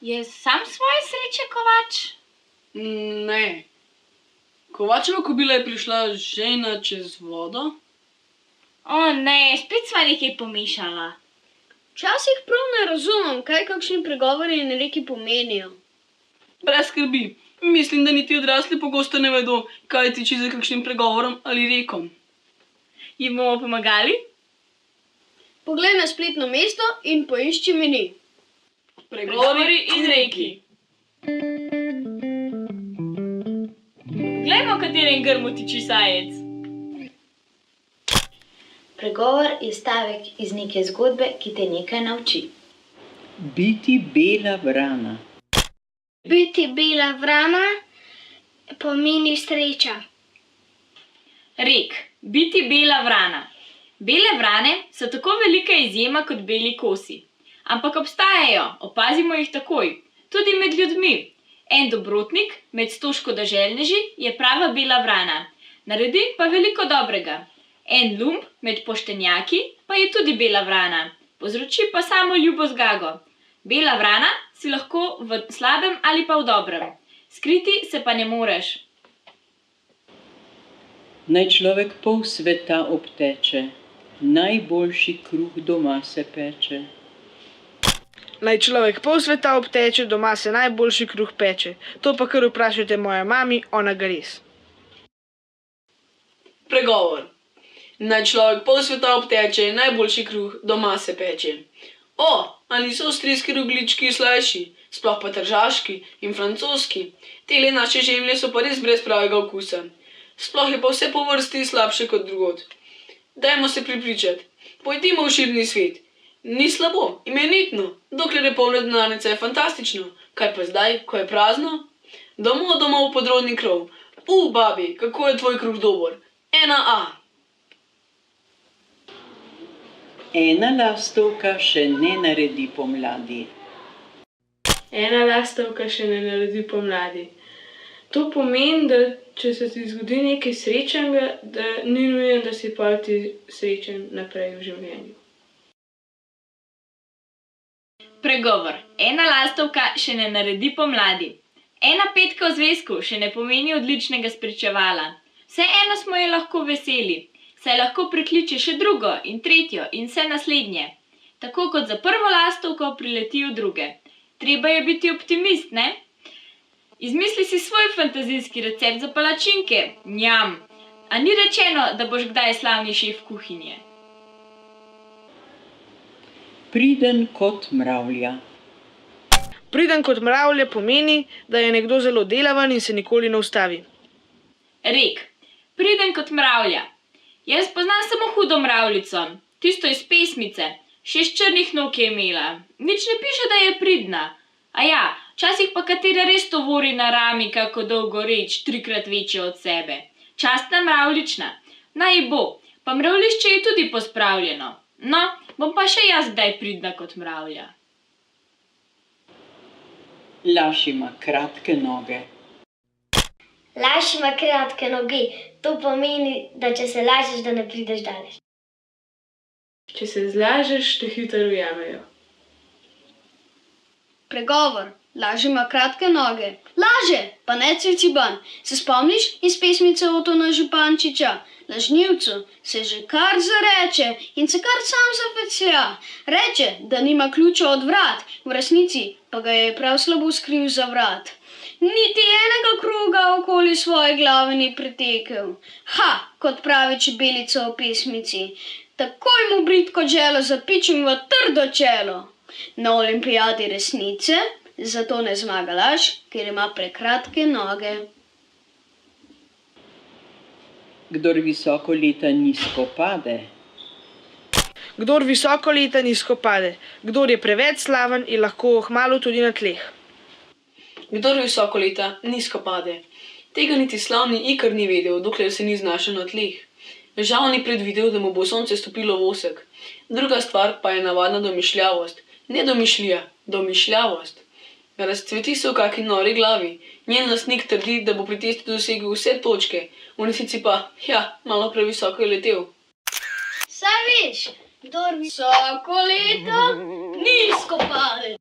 Je sam svoje sreče kovač? Ne. Kovačeva kobila je prišla žejna čez vodo. O ne, spet sva nekaj pomešala. Včasih prav ne razumem, kaj kakšni pregovori in reki pomenijo. Brez skrbi. Mislim, da niti odrasli pogosto ne vedo, kaj tiči za kakšnim pregovorom ali rekom. Jim bomo pomagali? Poglej na spletno mesto in poišči meni. Pregovori in reki. Glejmo, v katerem grmu tiči zajec. Pregovor je stavek iz neke zgodbe, ki te nekaj nauči. Biti bela vrana. Biti bela vrana pomeni sreča. Rek, biti bela vrana. Bele vrane so tako velika izjema kot beli kosi. Ampak obstajajo, opazimo jih takoj, tudi med ljudmi. En dobrotnik med 100 škodoželjneži je prava bela vrana, naredi pa veliko dobrega. En lump med poštenjaki pa je tudi bela vrana, povzroči pa samo ljubo zgago. Bela vrana si lahko v slabem ali pa v dobrem, skriti se pa ne moreš. Naj človek pol sveta obteče, najboljši kruh doma se peče. Naj človek pol sveta obteče, doma se najboljši kruh peče. To pa kar vprašajte moja mami, ona ga res. Pregovor. Naj človek pol sveta obteče, najboljši kruh doma se peče. O, ali so avstrijski rogljički slajši, sploh pa tržaški in francoski. Tele naše žemlje so pa res brez pravega okusa. Sploh je pa vse po vrsti slabše kot drugod. Dajmo se prepričati. Pojdimo v širni svet. Ni slabo, imenitno, dokler je polno denarnice, je fantastično. Kaj pa zdaj, ko je prazno? Domov podrodni krov. Babi, kako je tvoj kruh dober? 1A. Ena lastovka še ne naredi pomladi. Ena lastovka še ne naredi pomladi. To pomeni, da če se ti zgodi nekaj srečnega, da ni nujno, da si pa ti srečen naprej v življenju. Pregovor. Ena lastovka še ne naredi pomladi. Ena petka v zvezku še ne pomeni odličnega spričevala. Vseeno smo je lahko veseli, saj lahko prekliče še drugo in tretjo in vse naslednje. Tako kot za prvo lastovko priletijo druge. Treba je biti optimist, ne? Izmisli si svoj fantazijski recept za palačinke. Njam. A ni rečeno, da boš kdaj slavni šef kuhinje? Priden kot mravlja. Priden kot mravlja pomeni, da je nekdo zelo delaven in se nikoli ne ustavi. Rek. Priden kot mravlja. Jaz poznam samo hudo mravljico, tisto iz pesmice. 6 črnih nog je imela. Nič ne piše, da je pridna. A ja, včasih pa katera res tovori na rami kako dolgo reč, 3-krat večjo od sebe. Častna mravljična. Naj bo, pa mravljišče je tudi pospravljeno. No, bom pa še jaz kdaj pridna kot mravlja. Laž ima kratke noge. Laž ima kratke noge. To pomeni, da če se lažeš, da ne prideš daleč. Če se zlažeš, te hitro ujamejo. Pregovor. Laž ima kratke noge. Laže, pa ne ciciban. Se spomniš iz pesmice Otona Župančiča? Lažnivcu se že kar zareče in se kar sam zapeclja. Reče, da nima ključa od vrat, v resnici pa ga je prav slabo skril za vrat. Niti enega kroga okoli svoje glave ni pretekel. Ha, kot pravi čebelica v pesmici. Takoj mu bridko želo zapičim v trdo čelo. Na olimpijadi resnice zato ne zmaga laž, ker ima prekratke noge. Kdor visoko leta nizko pade. Kdor visoko leta nizko pade. Kdor je preveč slaven, je lahko kmalu tudi na tleh. Kdor visoko leta nizko pade. Tega niti slavni Ikar ni vedel, dokler se ni znašel na tleh. Žal ni predvidel, da mu bo sonce stopilo v vosek. Druga stvar pa je navadna domišljavost. Ne domišljija, domišljavost. Razcveti se v kaki nori glavi. Njen lastnik trdi, da bo pri testu dosegel vse točke. V resnici pa, malo previsoko je letel. Saj veš, kdor visoko leta, nizko pade.